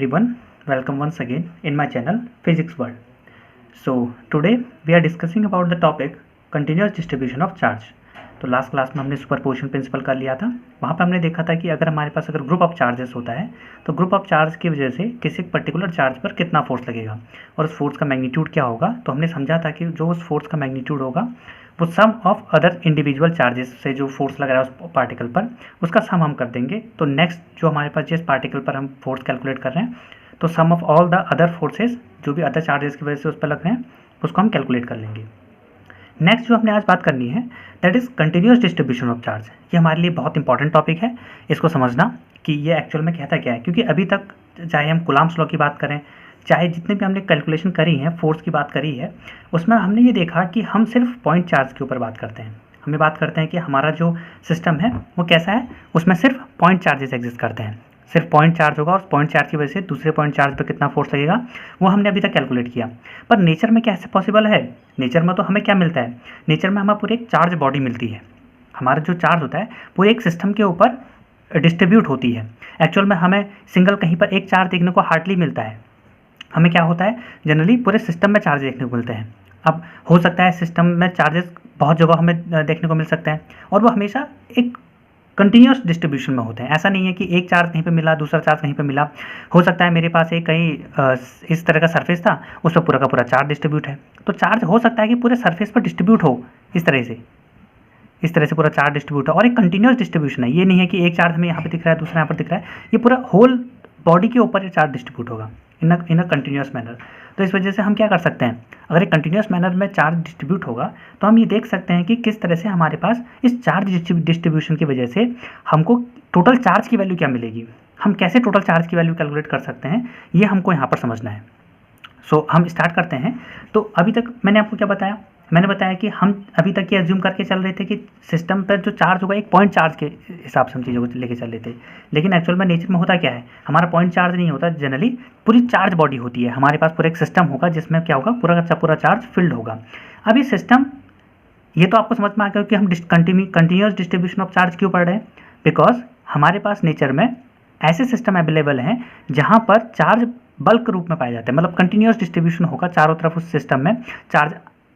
everyone, welcome once again in my channel Physics World. So today we are discussing about the topic continuous distribution of charge. तो last class में हमने superposition principle कर लिया था। वहाँ पे हमने देखा था कि अगर हमारे पास अगर ग्रुप ऑफ चार्जेस होता है तो ग्रुप ऑफ चार्ज की वजह से किसी एक पर्टिकुलर चार्ज पर कितना फोर्स लगेगा और उस फोर्स का मैग्नीट्यूड क्या होगा। तो हमने समझा था कि जो उस फोर्स का मैग्नीट्यूड होगा वो सम ऑफ अदर इंडिविजुअल चार्जेस से जो फोर्स लग रहा है उस पार्टिकल पर उसका सम हम कर देंगे। तो नेक्स्ट जो हमारे पास जिस पार्टिकल पर हम फोर्स कैलकुलेट कर रहे हैं तो some of all the other forces जो भी अदर चार्जेस की वजह से उस पर लग रहे हैं उसको हम कैलकुलेट कर लेंगे। नेक्स्ट जो हमने आज बात करनी है that is continuous distribution of charge. ये हमारे लिए बहुत इंपॉर्टेंट टॉपिक है, इसको समझना कि ये एक्चुअल में कहता क्या है। क्योंकि अभी तक चाहे हम कूलम्ब्स लॉ की बात करें, चाहे जितने भी हमने कैलकुलेशन करी है, फोर्स की बात करी है, उसमें हमने ये देखा कि हम सिर्फ पॉइंट चार्ज के ऊपर बात करते हैं। हमें बात करते हैं कि हमारा जो सिस्टम है वो कैसा है, उसमें सिर्फ पॉइंट चार्जेस एग्जिस्ट करते हैं। सिर्फ पॉइंट चार्ज होगा और पॉइंट चार्ज की वजह से दूसरे पॉइंट चार्ज पर कितना फोर्स लगेगा वो हमने अभी तक कैलकुलेट किया। पर नेचर में क्या ऐसे पॉसिबल है? नेचर में तो हमें क्या मिलता है, नेचर में हमें पूरी एक चार्ज बॉडी मिलती है। हमारा जो चार्ज होता है पूरे एक सिस्टम के ऊपर डिस्ट्रीब्यूट होती है। एक्चुअल में हमें सिंगल कहीं पर एक चार्ज देखने को हार्डली मिलता है। हमें क्या होता है, जनरली पूरे सिस्टम में चार्ज देखने को मिलते हैं। अब हो सकता है सिस्टम में चार्जेस बहुत जगह हमें देखने को मिल सकते हैं और वो हमेशा एक कंटिन्यूस डिस्ट्रीब्यूशन में होते हैं। ऐसा नहीं है कि एक चार्ज कहीं पे मिला दूसरा चार्ज कहीं पे मिला। हो सकता है मेरे पास एक कहीं इस तरह का सरफेस था, उस पर पूरा का पूरा चार्ज डिस्ट्रीब्यूट है। तो चार्ज हो सकता है कि पूरे सरफेस पर डिस्ट्रीब्यूट हो इस तरह से पूरा चार्ज डिस्ट्रीब्यूट है और एक कंटिन्यूस डिस्ट्रीब्यूशन है। ये नहीं है कि एक चार्ज हमें यहाँ पर दिख रहा है दूसरा यहाँ पर दिख रहा है, ये पूरा होल बॉडी के ऊपर ये चार्ज डिस्ट्रीब्यूट होगा इन अ कंटिन्यूस मैनर। तो इस वजह से हम क्या कर सकते हैं, अगर एक कंटिन्यूस मैनर में चार्ज डिस्ट्रीब्यूट होगा तो हम ये देख सकते हैं कि किस तरह से हमारे पास इस चार्ज डिस्ट्रीब्यूशन की वजह से हमको टोटल चार्ज की वैल्यू क्या मिलेगी। हम कैसे टोटल चार्ज की वैल्यू कैलकुलेट कर सकते हैं ये हमको यहाँ पर समझना है। सो हम स्टार्ट करते हैं। तो अभी तक मैंने आपको क्या बताया, मैंने बताया कि हम अभी तक ये एज्यूम करके चल रहे थे कि सिस्टम पर जो चार्ज होगा एक पॉइंट चार्ज के हिसाब से हम चीज़ों को लेके चल रहे थे। लेकिन एक्चुअल में नेचर में होता क्या है, हमारा पॉइंट चार्ज नहीं होता, जनरली पूरी चार्ज बॉडी होती है। हमारे पास पूरा एक सिस्टम होगा जिसमें क्या होगा, पूरा का पूरा चार्ज फिल्ड होगा। अब ये सिस्टम, ये तो आपको समझ में आ गया कि हम कंटिन्यूस डिस्ट्रीब्यूशन ऑफ चार्ज क्यों पढ़ रहे हैं। बिकॉज हमारे पास नेचर में ऐसे सिस्टम अवेलेबल हैं जहाँ पर चार्ज बल्क रूप में पाया जाता है, मतलब कंटिन्यूस डिस्ट्रीब्यूशन होगा, चारों तरफ उस सिस्टम में चार्ज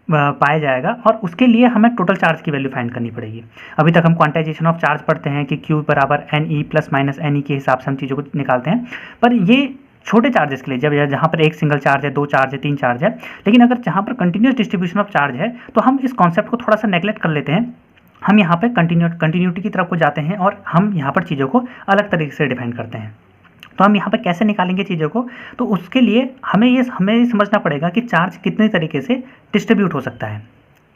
पाया जाएगा और उसके लिए हमें टोटल चार्ज की वैल्यू फाइंड करनी पड़ेगी। अभी तक हम क्वांटाइजेशन ऑफ चार्ज पढ़ते हैं कि Q बराबर NE प्लस माइनस NE के हिसाब से हम चीज़ों को निकालते हैं। पर ये छोटे चार्जेस के लिए, जब जहाँ पर एक सिंगल चार्ज है, दो चार्ज है, तीन चार्ज है। लेकिन अगर जहाँ पर कंटिन्यूस डिस्ट्रीब्यूशन ऑफ चार्ज है तो हम इस कॉन्सेप्ट को थोड़ा सा नेगलेक्ट कर लेते हैं। हम यहाँ पर कंटिन्यूटी की तरफ को जाते हैं और हम यहाँ पर चीज़ों को अलग तरीके से डिफाइन करते हैं। तो हम यहाँ पर कैसे निकालेंगे चीज़ों को, तो उसके लिए हमें समझना पड़ेगा कि चार्ज कितने तरीके से डिस्ट्रीब्यूट हो सकता है।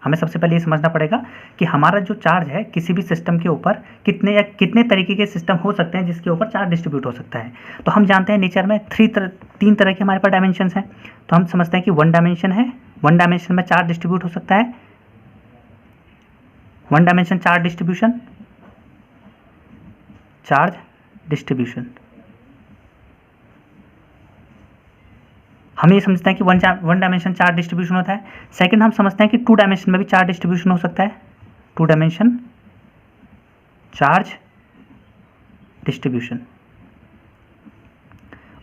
हमें सबसे पहले ये समझना पड़ेगा कि हमारा जो चार्ज है किसी भी सिस्टम के ऊपर कितने तरीके के सिस्टम हो सकते हैं जिसके ऊपर चार्ज डिस्ट्रीब्यूट हो सकता है। तो हम जानते हैं नेचर में तीन तरह के हमारे पास डायमेंशंस हैं। तो हम समझते हैं कि वन डायमेंशन है, वन डायमेंशन में चार्ज डिस्ट्रीब्यूट हो सकता है, वन डायमेंशन चार्ज डिस्ट्रीब्यूशन। हम ये समझते हैं कि वन डायमेंशन चार्ज डिस्ट्रीब्यूशन होता है। सेकंड, हम समझते हैं कि टू डायमेंशन में भी चार्ज डिस्ट्रीब्यूशन हो सकता है, टू डायमेंशन चार्ज डिस्ट्रीब्यूशन।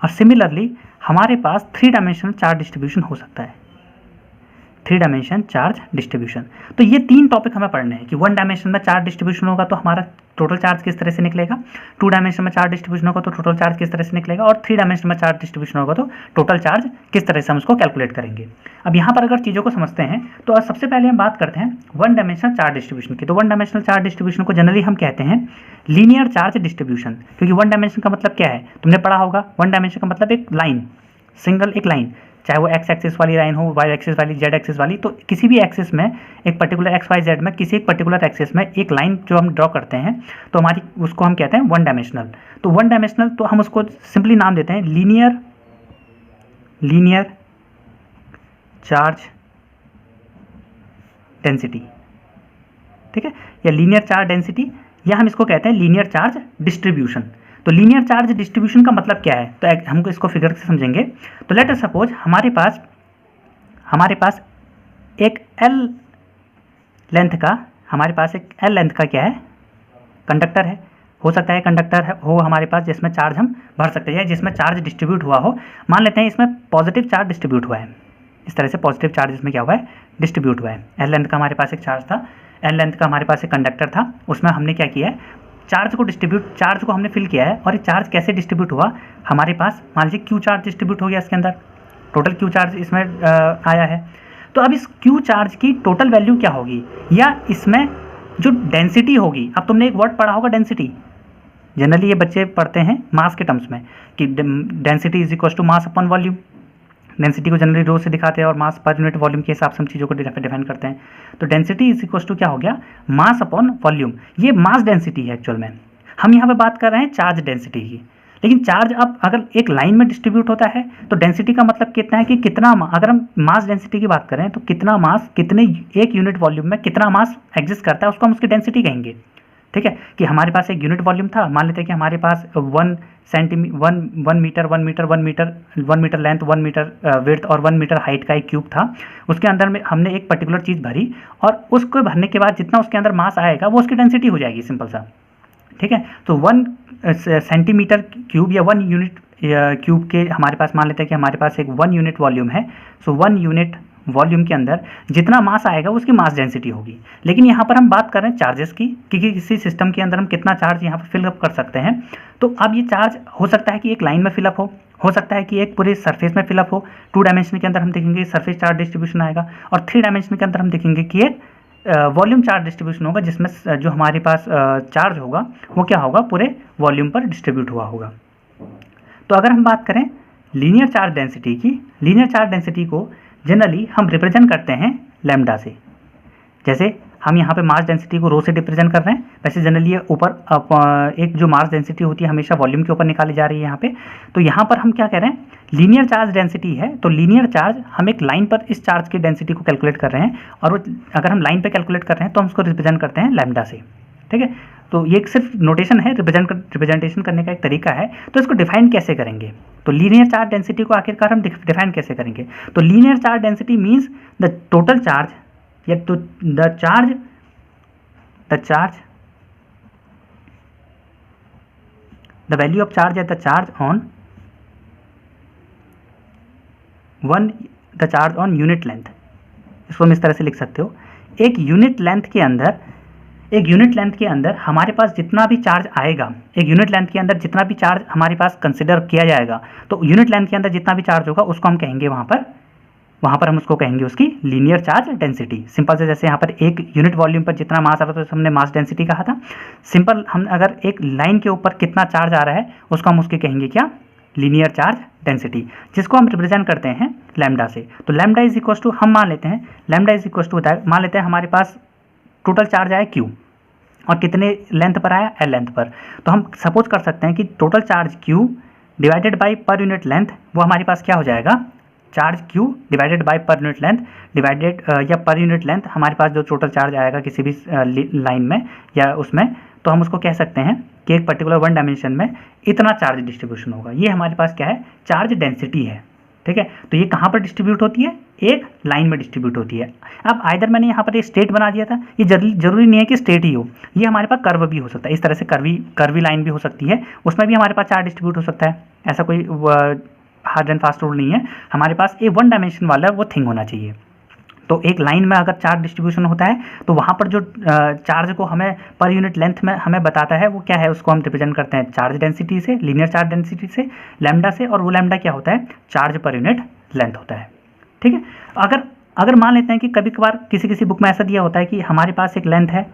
और सिमिलरली हमारे पास थ्री डायमेंशनल चार्ज डिस्ट्रीब्यूशन हो सकता है, थ्री डायमेंशन चार्ज डिस्ट्रीब्यूशन। तो ये तीन टॉपिक हमें पढ़ने हैं कि वन डायमेंशन में चार्ज डिस्ट्रीब्यूशन होगा तो हमारा टोटल चार्ज किस तरह से निकलेगा, टू डायमेंशन में चार्ज डिस्ट्रीब्यूशन होगा तो टोटल चार्ज किस तरह से निकलेगा, और थ्री डायमेंशन में चार्ज डिस्ट्रीब्यूशन होगा तो टोटल चार्ज किस तरह से हम उसको कैलकुलेट करेंगे। अब यहाँ पर अगर चीज़ों को समझते हैं तो सबसे पहले हम बात करते हैं वन डायमेंशनल चार्ज डिस्ट्रीब्यूशन की। तो वन डायमेंशनल चार्ज डिस्ट्रीब्यूशन को जनरली हम कहते हैं लीनियर चार्ज डिस्ट्रीब्यूशन। क्योंकि वन डायमेंशन का मतलब क्या है, तुमने पढ़ा होगा, वन डायमेंशन का मतलब एक लाइन, सिंगल एक लाइन, चाहे वो एक्स एक्सिस वाली लाइन हो, वाई एक्सिस वाली, जेड एक्सिस वाली। तो किसी भी एक्सिस में, एक पर्टिकुलर एक्स वाई जेड में किसी एक पर्टिकुलर एक्सिस में एक लाइन जो हम ड्रॉ करते हैं तो हमारी उसको हम कहते हैं वन डायमेंशनल। तो वन डायमेंशनल तो हम उसको सिंपली नाम देते हैं लीनियर चार्ज डेंसिटी, ठीक है, या लीनियर चार्ज डेंसिटी, या हम इसको कहते हैं लीनियर चार्ज डिस्ट्रीब्यूशन। तो लीनियर चार्ज डिस्ट्रीब्यूशन का मतलब क्या है, तो हमको इसको फिगर से समझेंगे। तो लेट अस सपोज हमारे पास एक L लेंथ का क्या है, कंडक्टर है। हो सकता है कंडक्टर हो हमारे पास जिसमें चार्ज हम भर सकते हैं, जिसमें चार्ज डिस्ट्रीब्यूट हुआ हो। मान लेते हैं इसमें पॉजिटिव चार्ज डिस्ट्रीब्यूट हुआ है, इस तरह से पॉजिटिव चार्ज इसमें क्या हुआ है, डिस्ट्रीब्यूट हुआ है। एल लेंथ का हमारे पास एक चार्ज था, एल लेंथ का हमारे पास एक कंडक्टर था, उसमें हमने क्या किया है, चार्ज को हमने फिल किया है। और ये चार्ज कैसे डिस्ट्रीब्यूट हुआ, हमारे पास मान लीजिए क्यू चार्ज डिस्ट्रीब्यूट हो गया इसके अंदर, टोटल क्यू चार्ज इसमें आया है। तो अब इस क्यू चार्ज की टोटल वैल्यू क्या होगी, या इसमें जो डेंसिटी होगी, अब तुमने एक वर्ड पढ़ा होगा डेंसिटी, जनरली ये बच्चे पढ़ते हैं मास के टर्म्स में कि density is equal to mass upon volume. Density को जनरली रो से दिखाते हैं और मास पर यूनिट वॉल्यूम के हिसाब से हम चीज़ों को डिफाइन करते हैं। तो डेंसिटी इज इक्वल टू क्या हो गया, मास अपॉन वॉल्यूम। ये मास डेंसिटी है एक्चुअल में, हम यहाँ पे बात कर रहे हैं चार्ज डेंसिटी की। लेकिन चार्ज अब अगर एक लाइन में डिस्ट्रीब्यूट होता है तो डेंसिटी का मतलब कितना है कि कितना, अगर हम मास डेंसिटी की बात करें तो कितना मास कितने एक यूनिट वॉल्यूम में कितना मास एग्जिस्ट करता है, उसको हम उसकी डेंसिटी कहेंगे। ठीक है, कि हमारे पास एक यूनिट वॉल्यूम था, मान लेते हैं कि हमारे पास 1 मीटर लेंथ, 1 मीटर विड्थ और 1 मीटर हाइट का एक क्यूब था। उसके अंदर में हमने एक पर्टिकुलर चीज़ भरी और उसको भरने के बाद जितना उसके अंदर मास आएगा वो उसकी डेंसिटी हो जाएगी, सिंपल सा। ठीक है, तो 1 सेंटीमीटर क्यूब या 1 यूनिट क्यूब के हमारे पास, मान लेते हैं कि हमारे पास एक 1 यूनिट वॉल्यूम है। सो 1 यूनिट वॉल्यूम के अंदर जितना मास आएगा उसकी मास डेंसिटी होगी। लेकिन यहाँ पर हम बात कर रहे हैं चार्जेस की, क्योंकि किसी सिस्टम के अंदर हम कितना चार्ज यहाँ पर फिलअप कर सकते हैं। तो अब ये चार्ज हो सकता है कि एक लाइन में फिलअप हो सकता है कि एक पूरे सरफेस में फिलअप हो। 2 डायमेंशन के अंदर हम देखेंगे सरफेस चार्ज डिस्ट्रीब्यूशन आएगा, और 3 डायमेंशन के अंदर हम देखेंगे कि एक वॉल्यूम चार्ज डिस्ट्रीब्यूशन होगा, जिसमें जो हमारे पास चार्ज होगा वो क्या होगा, पूरे वॉल्यूम पर डिस्ट्रीब्यूट हुआ होगा। तो अगर हम बात करें लीनियर चार्ज डेंसिटी की, लीनियर चार्ज डेंसिटी को जनरली हम रिप्रेजेंट करते हैं लैम्डा से। जैसे हम यहाँ पे मास डेंसिटी को रो से रिप्रेजेंट कर रहे हैं, वैसे जनरली ये ऊपर एक जो मास डेंसिटी होती है हमेशा वॉल्यूम के ऊपर निकाली जा रही है यहाँ पे। तो यहाँ पर हम क्या कह रहे हैं, लीनियर चार्ज डेंसिटी है। तो लीनियर चार्ज, हम एक लाइन पर इस चार्ज की डेंसिटी को कैलकुलेट कर रहे हैं, और वो अगर हम लाइन पर कैलकुलेट कर रहे हैं तो हम उसको रिप्रेजेंट करते हैं लैम्डा से। ठीक है, तो ये सिर्फ नोटेशन है, रिप्रेजेंटेशन करने का एक तरीका है। तो इसको डिफाइन कैसे करेंगे, तो लीनियर चार्ज डेंसिटी को आखिरकार हम डिफाइन कैसे करेंगे। तो linear charge density means the total charge, या तो the charge the value of charge at the charge on unit length. इसको हम इस तरह से लिख सकते हो, एक यूनिट लेंथ के अंदर हमारे पास जितना भी चार्ज आएगा, एक यूनिट लेंथ के अंदर जितना भी चार्ज हमारे पास कंसिडर किया जाएगा, तो यूनिट लेंथ के अंदर जितना भी चार्ज होगा उसको हम कहेंगे वहाँ पर हम उसको कहेंगे उसकी लीनियर चार्ज डेंसिटी। सिंपल से, जैसे यहाँ पर एक यूनिट वॉल्यूम पर जितना मास आ रहा था तो हमने मास डेंसिटी कहा था। सिंपल, हम अगर एक लाइन के ऊपर कितना चार्ज आ रहा है उसको हम उसके कहेंगे क्या, लीनियर चार्ज डेंसिटी, जिसको हम रिप्रेजेंट करते हैं लैम्डा से। तो लैम्डा इज इक्वल टू, हम मान लेते हैं लैम्डा इज इक्वल टू होता है, मान लेते हैं हमारे पास टोटल चार्ज आया क्यू, और कितने लेंथ पर आया, एल लेंथ पर। तो हम सपोज कर सकते हैं कि total charge Q divided by per unit length, वो हमारे पास क्या हो जाएगा, charge Q divided by per unit length divided, या पर यूनिट लेंथ हमारे पास जो टोटल चार्ज आएगा किसी भी लाइन में या उसमें, तो हम उसको कह सकते हैं कि एक पर्टिकुलर 1 डायमेंशन में इतना चार्ज डिस्ट्रीब्यूशन होगा। ये हमारे पास क्या है, चार्ज डेंसिटी है। ठीक है, तो ये कहाँ पर डिस्ट्रीब्यूट होती है, एक लाइन में डिस्ट्रीब्यूट होती है। अब आइदर मैंने यहाँ पर एक स्ट्रेट बना दिया था, ये जरूरी नहीं है कि स्ट्रेट ही हो, ये हमारे पास कर्व भी हो सकता है, इस तरह से कर्वी लाइन भी हो सकती है, उसमें भी हमारे पास चार्ज डिस्ट्रीब्यूट हो सकता है। ऐसा कोई हार्ड एंड फास्ट रूल नहीं है, हमारे पास एक 1 डायमेंशन वाला वो थिंग होना चाहिए। तो एक लाइन में अगर चार्ज डिस्ट्रीब्यूशन होता है तो वहाँ पर जो चार्ज को हमें पर यूनिट लेंथ में हमें बताता है वो क्या है, उसको हम रिप्रेजेंट करते हैं चार्ज डेंसिटी से, लीनियर चार्ज डेंसिटी से, लैम्डा से। और वो लैम्डा क्या होता है, चार्ज पर यूनिट लेंथ होता है। ठीक है, अगर मान लेते हैं कि कभी कभार किसी बुक में ऐसा दिया होता है कि हमारे पास एक लेंथ है,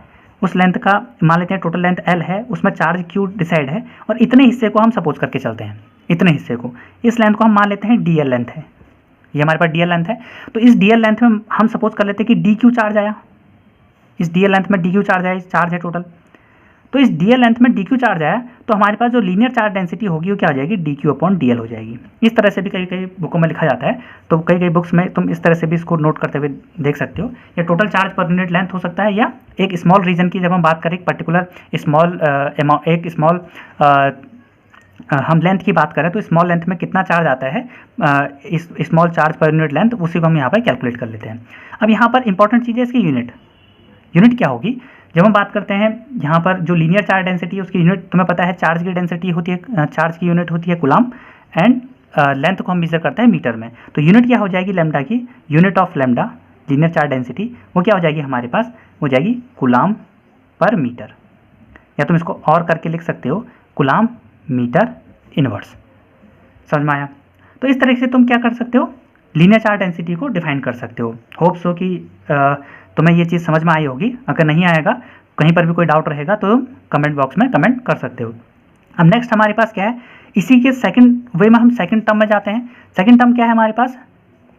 उस लेंथ का मान लेते हैं टोटल लेंथ एल है, उसमें चार्ज क्यू डिसाइड है, और इतने हिस्से को हम सपोज करके चलते हैं, इतने हिस्से को, इस लेंथ को हम मान लेते हैं डी एल लेंथ है, ये हमारे पास डी एल लेंथ है। तो इस डी एल लेंथ में हम सपोज कर लेते हैं कि डी क्यू चार्ज आया, इस डी एल लेंथ में डी क्यू चार्ज आया, चार्ज है टोटल। तो इस डी एल लेंथ में डी क्यू चार्ज आया तो हमारे पास जो लीनियर चार्ज डेंसिटी होगी वो क्या हो जाएगी, D Q upon D L हो जाएगी। इस तरह से भी कई बुकों में लिखा जाता है, तो कई बुक्स में तुम इस तरह से भी इसको नोट करते हुए देख सकते हो। या total charge per unit length हो सकता है, या एक स्मॉल रीजन की जब हम बात करें, एक पर्टिकुलर स्मॉल हम लेंथ की बात करें तो स्मॉल लेंथ में कितना चार्ज आता है, इस small charge per unit length, उसी को हम यहाँ पर कैलकुलेट कर लेते हैं। अब यहाँ पर इंपॉर्टेंट चीज़ है इसकी यूनिट क्या होगी, जब हम बात करते हैं यहाँ पर जो लीनियर चार्ज डेंसिटी है उसकी यूनिट तुम्हें पता है, चार्ज की डेंसिटी होती है, चार्ज की यूनिट होती है कूलम, एंड लेंथ को हम मेजर करते हैं मीटर में। तो यूनिट क्या हो जाएगी लैम्डा की, unit of lambda linear charge density वो क्या हो जाएगी हमारे पास, हो जाएगी कूलम पर मीटर, या तुम इसको और करके लिख सकते हो कूलम मीटर इनवर्स। समझ में आया? तो इस तरीके से तुम क्या कर सकते हो, लीनियर चार्ज डेंसिटी को डिफाइन कर सकते हो। होप सो कि तुम्हें ये चीज़ समझ में आई होगी। अगर नहीं आएगा, कहीं पर भी कोई डाउट रहेगा तो कमेंट बॉक्स में कमेंट कर सकते हो। अब नेक्स्ट हमारे पास क्या है, इसी के सेकंड वे में हम सेकंड टर्म में जाते हैं। सेकंड टर्म क्या है हमारे पास,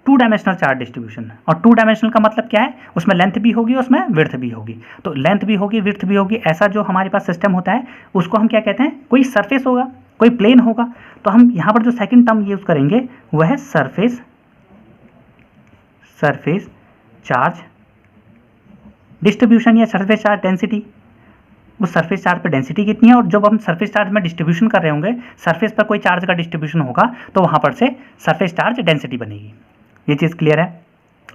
टू डायमेंशनल चार्ज डिस्ट्रीब्यूशन। और टू डायमेंशनल का मतलब क्या है, उसमें लेंथ भी होगी, उसमें विड्थ भी होगी। तो लेंथ भी होगी, विड्थ भी होगी, ऐसा जो हमारे पास सिस्टम होता है उसको हम क्या कहते हैं, कोई सरफेस होगा, कोई प्लेन होगा। तो हम यहाँ पर जो सेकंड टर्म यूज करेंगे वह है सरफेस चार्ज डिस्ट्रीब्यूशन या सरफेस चार्ज डेंसिटी। उस सरफेस चार्ज पर डेंसिटी कितनी है, और जब हम सरफेस चार्ज में डिस्ट्रीब्यूशन कर रहे होंगे, सरफेस पर कोई चार्ज का डिस्ट्रीब्यूशन होगा तो वहाँ पर से सरफेस चार्ज डेंसिटी बनेगी। ये चीज़ क्लियर है?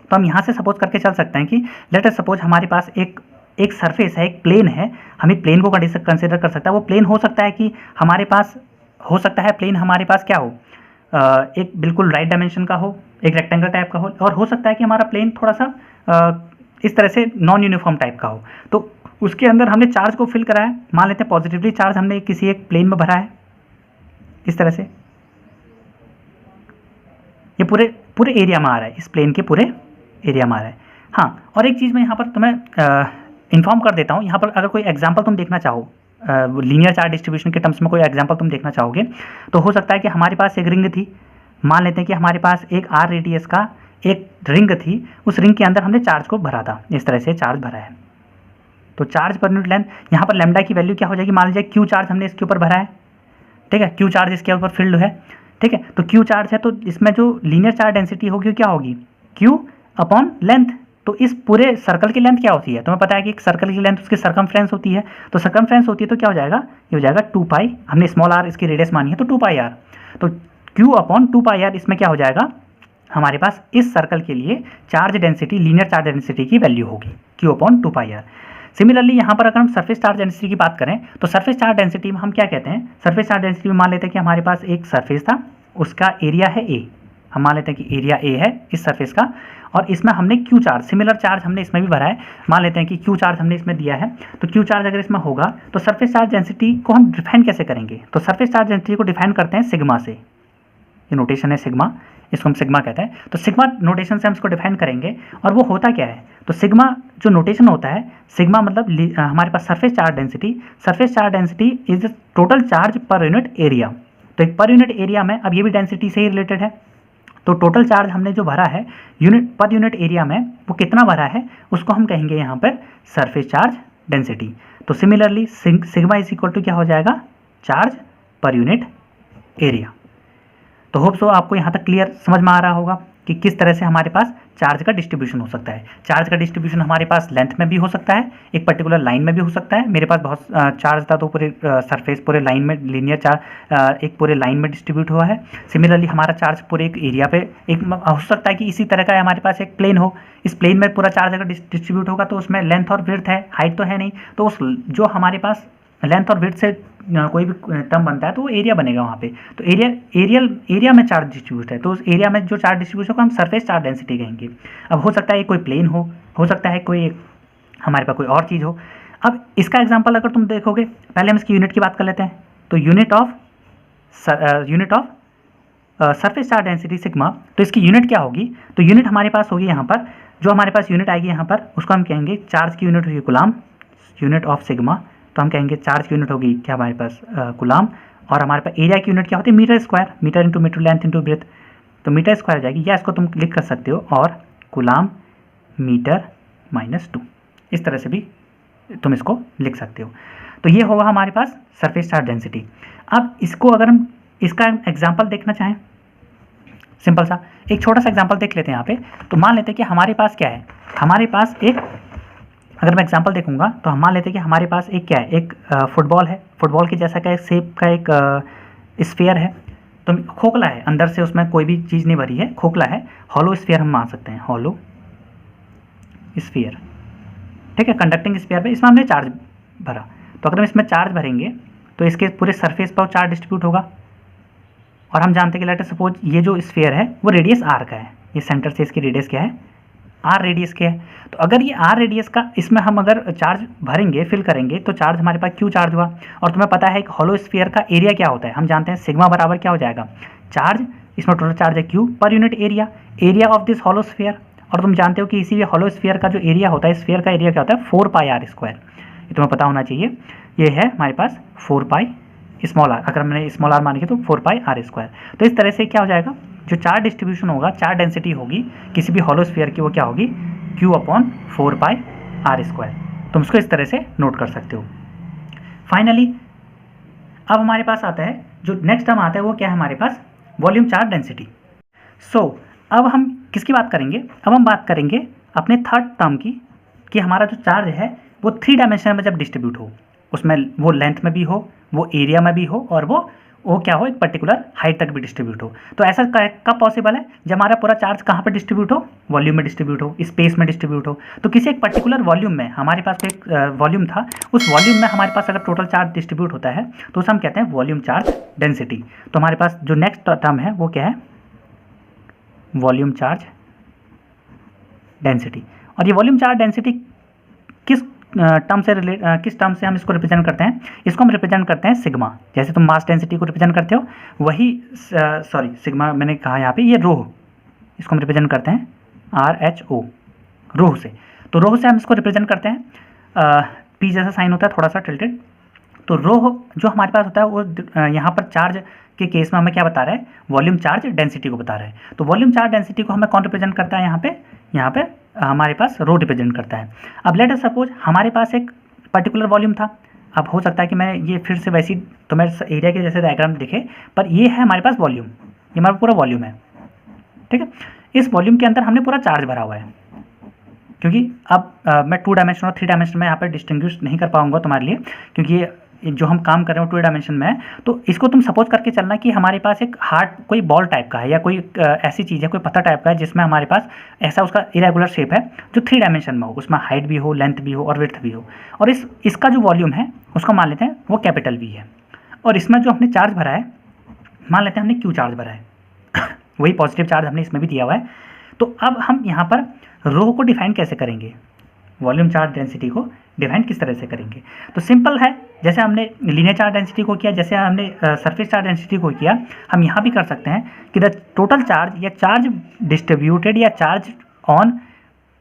तो हम यहाँ से सपोज करके चल सकते हैं कि लेट अस सपोज हमारे पास एक सरफेस है, एक प्लेन है। हम एक प्लेन को कंसिडर कर सकते हैं। वो प्लेन हो सकता है कि हमारे पास हो सकता है प्लेन हमारे पास क्या हो, एक बिल्कुल राइट डायमेंशन का हो, एक रेक्टेंगल टाइप का हो, और हो सकता है कि हमारा प्लेन थोड़ा सा इस तरह से नॉन यूनिफॉर्म टाइप का हो। तो उसके अंदर हमने चार्ज को फिल करा है, मान लेते हैं पॉजिटिवली चार्ज हमने किसी एक प्लेन में भरा है, इस तरह से ये पूरे एरिया में आ रहा है, इस प्लेन के पूरे एरिया में आ रहा है। हाँ, और एक चीज़ मैं यहाँ पर तुम्हें इन्फॉर्म कर देता हूँ, यहाँ पर अगर कोई एग्जांपल तुम देखना चाहो, लीनियर चार्ज डिस्ट्रीब्यूशन के टर्म्स में कोई एग्जांपल तुम देखना चाहोगे, तो हो सकता है कि हमारे पास एक रिंग थी। मान लेते हैं कि हमारे पास एक आर रेडियस का एक रिंग थी, उस रिंग के अंदर हमने चार्ज को भरा था, इस तरह से चार्ज भरा है। तो चार्ज पर यूनिट लेंथ, यहाँ पर लैम्डा की वैल्यू क्या हो जाएगी, मान लीजिए क्यू चार्ज हमने इसके ऊपर भरा है, ठीक है, क्यू चार्ज इसके ऊपर फील्ड है, ठीक है। तो क्यू चार्ज है, तो इसमें जो लीनियर चार्ज डेंसिटी होगी क्या होगी, क्यू अपॉन लेंथ। तो इस पूरे सर्कल की लेंथ क्या होती है, तुम्हें पता है कि एक सर्कल की लेंथ उसकी सर्कमफ्रेंस होती है। तो सर्कमफ्रेंस होती है तो क्या हो जाएगा, ये हो जाएगा 2 पाई, हमने स्मॉल आर इसकी रेडियस मानी है तो 2 पाई आर। तो क्यू अपॉन 2 पाई आर, इसमें क्या हो जाएगा हमारे पास इस सर्कल के लिए charge density, linear charge density की वैल्यू होगी q upon 2 pi r. Similarly यहाँ पर अगर हम सरफेस चार्ज डेंसिटी की बात करें तो सरफेस चार्ज डेंसिटी में हम क्या कहते हैं, सरफेस चार्ज डेंसिटी में मान लेते हैं कि हमारे पास एक सरफेस था, उसका एरिया है ए। हम मान लेते हैं कि एरिया ए है इस सरफेस का, और इसमें हमने क्यू चार्ज, सिमिलर चार्ज हमने इसमें भी भरा है। मान लेते हैं कि क्यू चार्ज हमने इसमें दिया है, तो क्यू चार्ज अगर इसमें होगा तो सरफेस चार्ज डेंसिटी को हम डिफाइन कैसे करेंगे, तो सरफेस चार्ज डेंसिटी को डिफाइन करते हैं सिग्मा से। ये नोटेशन है सिग्मा, इसको हम सिग्मा कहते हैं। तो सिग्मा नोटेशन से हम इसको डिफाइन करेंगे, और वो होता क्या है, तो सिग्मा जो नोटेशन होता है, सिग्मा मतलब हमारे पास surface charge density is total charge पर यूनिट एरिया। तो एक पर यूनिट एरिया में, अब ये भी डेंसिटी से ही रिलेटेड है, तो टोटल चार्ज हमने जो भरा है पर यूनिट एरिया में वो कितना भरा है उसको हम कहेंगे यहाँ पर सरफेस चार्ज डेंसिटी। तो similarly sigma is equal to क्या हो जाएगा, चार्ज पर यूनिट एरिया। तो होप सो आपको यहाँ तक क्लियर समझ में आ रहा होगा कि किस तरह से हमारे पास चार्ज का डिस्ट्रीब्यूशन हो सकता है। चार्ज का डिस्ट्रीब्यूशन हमारे पास लेंथ में भी हो सकता है, एक पर्टिकुलर लाइन में भी हो सकता है। मेरे पास बहुत चार्ज था तो पूरे सरफेस पूरे लाइन में, लीनियर चार्ज एक पूरे लाइन में डिस्ट्रीब्यूट हुआ है। सिमिलरली हमारा चार्ज पूरे एक एरिया पे एक हो सकता है कि इसी तरह का हमारे पास एक प्लेन हो, इस प्लेन में पूरा चार्ज अगर डिस्ट्रीब्यूट होगा तो उसमें लेंथ और विड्थ है, हाइट तो है नहीं, तो उस जो हमारे पास लेंथ और विड्थ से कोई भी टर्म बनता है तो वो एरिया बनेगा वहाँ पे। तो एरिया में चार्ज डिस्ट्रीब्यूट है, तो उस एरिया में जो चार्ज डिस्ट्रीब्यूशन को हम सरफेस चार्ज डेंसिटी कहेंगे। अब हो सकता है कोई प्लेन हो सकता है कोई हमारे पास कोई और चीज़ हो। अब इसका एग्जांपल अगर तुम देखोगे, पहले हम इसकी यूनिट की बात कर लेते हैं। तो unit of surface charge density sigma, तो इसकी यूनिट क्या होगी, तो यूनिट हमारे पास होगी यहाँ पर, जो हमारे पास यूनिट आएगी यहाँ पर उसको हम कहेंगे चार्ज की यूनिट होगी कूलम, यूनिट ऑफ सिग्मा। तो हम कहेंगे चार्ज की यूनिट होगी क्या हमारे पास कूलम, और हमारे पास एरिया की यूनिट क्या होती है, metre square, metre into metre length into breadth, तो मीटर स्क्वायर हो जाएगी, या इसको तुम क्लिक कर सकते हो और कूलम मीटर -2, इस तरह से भी तुम इसको लिख सकते हो। तो ये होगा हमारे पास सरफेस चार्ज डेंसिटी। अब इसको अगर हम इसका एग्जाम्पल देखना चाहें, सिंपल सा एक छोटा सा एग्जाम्पल देख लेते हैं यहाँ पे। तो मान लेते हैं कि हमारे पास क्या है, हमारे पास एक, अगर मैं एग्जांपल देखूंगा तो हम मान लेते हैं कि हमारे पास एक क्या है, एक फुटबॉल है, फुटबॉल के जैसा का एक शेप का एक स्फीयर है। तो खोखला है, अंदर से उसमें कोई भी चीज़ नहीं भरी है, खोखला है, हॉलो स्फीयर हम मान सकते हैं, हॉलो स्फीयर, ठीक है, कंडक्टिंग स्फीयर पे इसमें हमने चार्ज भरा, तो अगर हम इसमें चार्ज भरेंगे तो इसके पूरे सरफेस पर चार्ज डिस्ट्रीब्यूट होगा। और हम जानते हैं कि लेट अस सपोज ये जो स्फीयर है वो रेडियस आर का है, ये सेंटर से इसकी रेडियस क्या है, आर रेडियस के है। तो अगर ये आर रेडियस का इसमें हम अगर चार्ज भरेंगे, फिल करेंगे, तो चार्ज हमारे पास क्यू चार्ज हुआ। और तुम्हें पता है एक हॉलो स्फीयर का एरिया क्या होता है, हम जानते हैं सिग्मा बराबर क्या हो जाएगा, चार्ज, इसमें टोटल चार्ज है क्यू पर unit area, area of this hollow sphere. और तुम जानते हो कि इसी हॉलो स्फीयर का जो एरिया होता है, स्फीयर का एरिया क्या होता है, 4 पाई आर स्क्वायर। ये तुम्हें पता होना चाहिए। ये है हमारे पास 4 पाई स्मॉल आर, अगर हमने स्मॉल आर मानेंगे तो 4 पाई आर स्क्वायर। तो इस तरह से क्या हो जाएगा, जो चार्ज डिस्ट्रीब्यूशन होगा, चार्ज डेंसिटी होगी किसी भी हॉलो स्फीयर की, वो क्या होगी, Q upon 4 pi r square. तुम इसको इस तरह से नोट कर सकते हो। फाइनली अब हमारे पास आता है, जो नेक्स्ट टर्म आता है वो क्या है हमारे पास, वॉल्यूम चार्ज डेंसिटी। सो अब हम किसकी बात करेंगे, अब हम बात करेंगे अपने थर्ड टर्म की, कि हमारा जो चार्ज है वो 3 डायमेंशन में जब डिस्ट्रीब्यूट हो, उसमें वो लेंथ में भी हो, वो एरिया में भी हो, और वो क्या हो, एक पर्टिकुलर हाइट तक भी डिस्ट्रीब्यूट हो। तो ऐसा कब पॉसिबल है, जब हमारा पूरा चार्ज कहाँ पर डिस्ट्रीब्यूट हो, वॉल्यूम में डिस्ट्रीब्यूट हो, स्पेस में डिस्ट्रीब्यूट हो। तो किसी एक पर्टिकुलर वॉल्यूम में हमारे पास एक वॉल्यूम था, उस वॉल्यूम में हमारे पास अगर टोटल चार्ज डिस्ट्रीब्यूट होता है तो उसे हम कहते हैं वॉल्यूम चार्ज डेंसिटी। तो हमारे पास जो नेक्स्ट टर्म है वो क्या है, वॉल्यूम चार्ज डेंसिटी। और ये वॉल्यूम चार्ज डेंसिटी किस टर्म से किस टर्म से हम इसको रिप्रेजेंट करते हैं, इसको हम रिप्रेजेंट करते हैं सिग्मा। जैसे तुम मास डेंसिटी को रिप्रेजेंट करते हो, वही सॉरी सिग्मा मैंने कहा यहाँ पे, ये रोह, इसको हम रिप्रेजेंट करते हैं RHO, रोह से। तो रोह से हम इसको रिप्रेजेंट करते हैं, P जैसा साइन होता है थोड़ा सा टिल्टेड। तो रोह जो हमारे पास होता है वो यहाँ पर चार्ज के केस में हमें क्या बता रहा है, वॉल्यूम चार्ज डेंसिटी को बता रहा है। तो वॉल्यूम चार्ज डेंसिटी को हमें कौन रिप्रेजेंट करता है, यहाँ पे हमारे पास रो रिप्रेजेंट करता है। अब लेट अस सपोज हमारे पास एक पर्टिकुलर वॉल्यूम था। अब हो सकता है कि मैं ये फिर से वैसी तुम्हें एरिया के जैसे डायग्राम दिखे, पर ये है हमारे पास वॉल्यूम, ये हमारा पूरा वॉल्यूम है, ठीक है। इस वॉल्यूम के अंदर हमने पूरा चार्ज भरा हुआ है, क्योंकि अब मैं 2 डायमेंशन और 3 डायमेंशन में यहाँ पर डिस्टिंग्विश नहीं कर पाऊंगा तुम्हारे लिए, क्योंकि ये जो हम काम कर रहे हो 2 डायमेंशन में है। तो इसको तुम सपोज करके चलना कि हमारे पास एक हार्ड कोई बॉल टाइप का है, या कोई ऐसी चीज़ है, कोई पत्थर टाइप का है, जिसमें हमारे पास ऐसा उसका इरेगुलर शेप है जो 3 डायमेंशन में हो, उसमें हाइट भी हो, लेंथ भी हो और विड्थ भी हो। और इसका जो वॉल्यूम है उसको मान लेते हैं वो कैपिटल V है। और इसमें जो हमने चार्ज भरा है, मान लेते हैं हमने Q चार्ज भरा है वही पॉजिटिव चार्ज हमने इसमें भी दिया हुआ है। तो अब हम यहाँ पर रो को डिफाइन कैसे करेंगे, वॉल्यूम चार्ज डेंसिटी को डिफाइन किस तरह से करेंगे। तो सिंपल है, जैसे हमने लीनियर चार्ज डेंसिटी को किया, जैसे हमने सरफेस चार्ज डेंसिटी को किया, हम यहाँ भी कर सकते हैं कि द टोटल चार्ज या चार्ज डिस्ट्रीब्यूटेड या charge on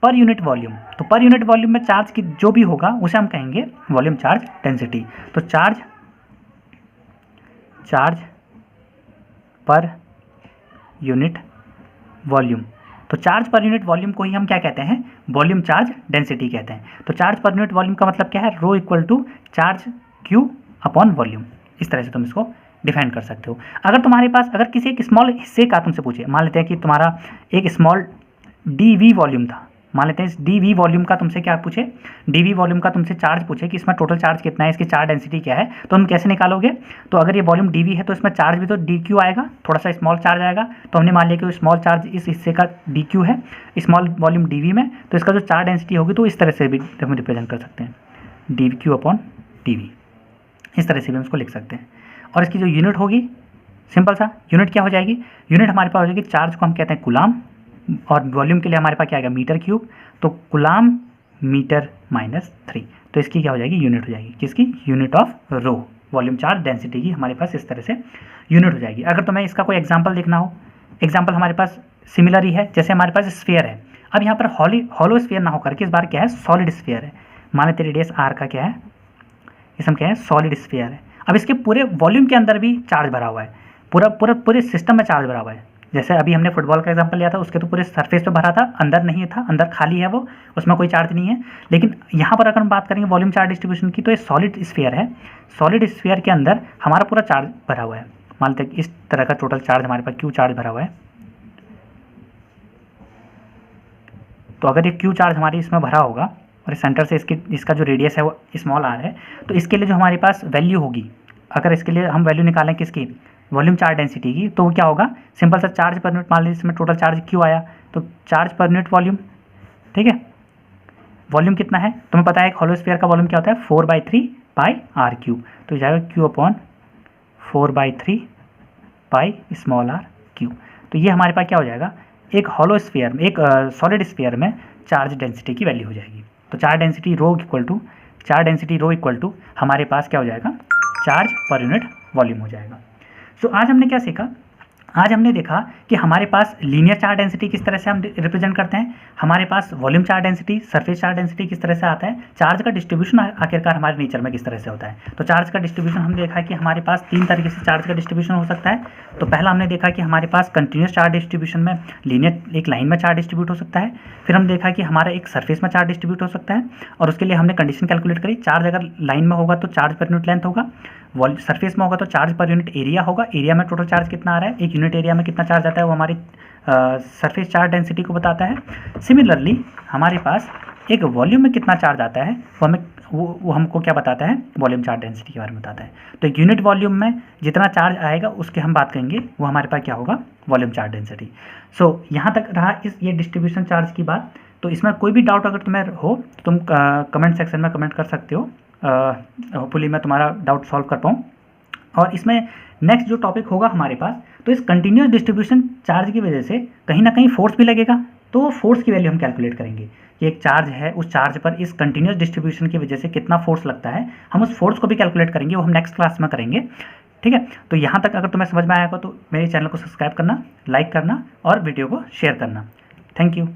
per unit volume. तो पर यूनिट वॉल्यूम में चार्ज की जो भी होगा उसे हम कहेंगे वॉल्यूम चार्ज डेंसिटी। तो चार्ज पर यूनिट वॉल्यूम, तो चार्ज पर यूनिट वॉल्यूम को ही हम क्या कहते हैं, वॉल्यूम चार्ज डेंसिटी कहते हैं। तो चार्ज पर यूनिट वॉल्यूम का मतलब क्या है, rho equal to charge Q upon volume. इस तरह से तुम इसको डिफाइन कर सकते हो। अगर तुम्हारे पास अगर किसी एक स्मॉल हिस्से का तुमसे पूछे, मान लेते हैं कि तुम्हारा एक स्मॉल dV वॉल्यूम था, मान लेते हैं इस dV वॉल्यूम का तुमसे क्या पूछे, dV वॉल्यूम का तुमसे चार्ज पूछे कि इसमें टोटल चार्ज कितना है, इसकी चार्ज डेंसिटी क्या है, तो तुम कैसे निकालोगे। तो अगर ये वॉल्यूम dV है तो इसमें चार्ज भी तो dQ आएगा, थोड़ा सा स्मॉल चार्ज आएगा। तो हमने मान लिया कि स्मॉल चार्ज इस हिस्से का dQ है, स्मॉल वॉल्यूम dV में, तो इसका जो चार्ज डेंसिटी होगी तो इस तरह से भी हम रिप्रेजेंट कर सकते हैं, dQ अपॉन dV। इस तरह से भी हम इसको लिख सकते हैं। और इसकी जो यूनिट होगी, सिंपल सा यूनिट क्या हो जाएगी, यूनिट हमारे पास हो जाएगी, चार्ज को हम कहते हैं कुलाम, और वॉल्यूम के लिए हमारे पास क्या आएगा, मीटर क्यूब। तो कुलाम मीटर -3, तो इसकी क्या हो जाएगी, यूनिट हो जाएगी, किसकी, unit of rho, volume charge density की हमारे पास इस तरह से यूनिट हो जाएगी। अगर तुम्हें इसका कोई एग्जांपल देखना हो, एग्जांपल हमारे पास सिमिलर ही है, जैसे हमारे पास स्फीयर है। अब यहाँ पर हॉलो स्फीयर ना होकर के इस बार क्या है, सॉलिड स्फीयर है। मान लेते रेडियस r का क्या है, इसमें क्या है, सॉलिड स्फीयर है। अब इसके पूरे वॉल्यूम के अंदर भी चार्ज भरा हुआ है, पूरे सिस्टम में चार्ज भरा हुआ है। जैसे अभी हमने फुटबॉल का एग्जांपल लिया था, उसके तो पूरे सरफेस पे भरा था, अंदर नहीं था, अंदर खाली है वो, उसमें कोई चार्ज नहीं है। लेकिन यहाँ पर अगर हम बात करेंगे वॉल्यूम चार्ज डिस्ट्रीब्यूशन की, तो ये सॉलिड स्फीयर है, सॉलिड स्फीयर के अंदर हमारा पूरा चार्ज भरा हुआ है। मान लेते हैं इस तरह का टोटल चार्ज हमारे पास Q चार्ज भरा हुआ है। तो अगर ये Q चार्ज हमारी इसमें भरा होगा और सेंटर से इसका जो रेडियस है वो स्मॉल r है, तो इसके लिए जो हमारे पास वैल्यू होगी, अगर इसके लिए हम वैल्यू निकालें किसकी, वॉल्यूम चार्ज डेंसिटी की, तो क्या होगा, सिंपल सा चार्ज पर यूनिट, मान लीजिए इसमें टोटल चार्ज Q आया, तो चार्ज पर यूनिट वॉल्यूम, ठीक है। वॉल्यूम कितना है तुम्हें पता है, एक हॉलो स्फीयर का वॉल्यूम क्या होता है 4/3 पाई आर क्यूब, तो जाएगा Q/4/3 pi small are cube. तो ये हमारे पास क्या हो जाएगा, एक हॉलो स्फीयर में, एक सॉलिड स्फीयर में चार्ज डेंसिटी की वैल्यू हो जाएगी। तो charge density rho equal to हमारे पास क्या हो जाएगा, चार्ज पर यूनिट वॉल्यूम हो जाएगा। सो आज हमने क्या सीखा, आज हमने देखा कि हमारे पास लीनियर चार्ज डेंसिटी किस तरह से हम रिप्रेजेंट करते हैं, हमारे पास volume charge density, surface charge density किस तरह से आता है, चार्ज का डिस्ट्रीब्यूशन आखिरकार हमारे नेचर में किस तरह से होता है। तो चार्ज का डिस्ट्रीब्यूशन हमने देखा कि हमारे पास 3 तरीके से चार्ज का डिस्ट्रीब्यूशन हो सकता है। तो पहला हमने देखा कि हमारे पास कंटिन्यूस चार्ज डिस्ट्रीब्यूशन में लीनियर एक लाइन में चार्ज डिस्ट्रीब्यूट हो सकता है। फिर हम देखा कि हमारा एक सरफेस में चार्ज डिस्ट्रीब्यूट हो सकता है, और उसके लिए हमने कंडीशन कैलकुलेट करी, चार्ज अगर लाइन में होगा तो चार्ज पर यूनिट लेंथ होगा, सरफेस में होगा तो चार्ज पर यूनिट एरिया होगा, एरिया में टोटल चार्ज कितना आ रहा है, एक यूनिट एरिया में कितना चार्ज आता है वो हमारी सरफेस चार्ज डेंसिटी को बताता है। सिमिलरली हमारे पास एक वॉल्यूम में कितना चार्ज आता है वो हमको क्या बताता है, वॉल्यूम चार्ज डेंसिटी के बारे में बताता है। तो एक यूनिट वॉल्यूम में जितना चार्ज आएगा उसके हम बात करेंगे, वो हमारे पास क्या होगा, वॉल्यूम चार्ज डेंसिटी। सो यहाँ तक रहा ये डिस्ट्रीब्यूशन चार्ज की बात। तो इसमें कोई भी डाउट अगर तुम्हें हो तो तुम कमेंट सेक्शन में कमेंट कर सकते हो, होपफुली मैं तुम्हारा डाउट सॉल्व कर पाऊँ। और इसमें नेक्स्ट जो टॉपिक होगा हमारे पास, तो इस कंटिन्यूस डिस्ट्रीब्यूशन चार्ज की वजह से कहीं ना कहीं फोर्स भी लगेगा, तो फोर्स की वैल्यू हम कैलकुलेट करेंगे कि एक चार्ज है, उस चार्ज पर इस कंटिन्यूस डिस्ट्रीब्यूशन की वजह से कितना फोर्स लगता है, हम उस फोर्स को भी कैलकुलेट करेंगे, वो हम नेक्स्ट क्लास में करेंगे। ठीक है, तो यहाँ तक अगर तुम्हें समझ में आएगा तो मेरे चैनल को सब्सक्राइब करना, लाइक करना और वीडियो को शेयर करना। Thank you.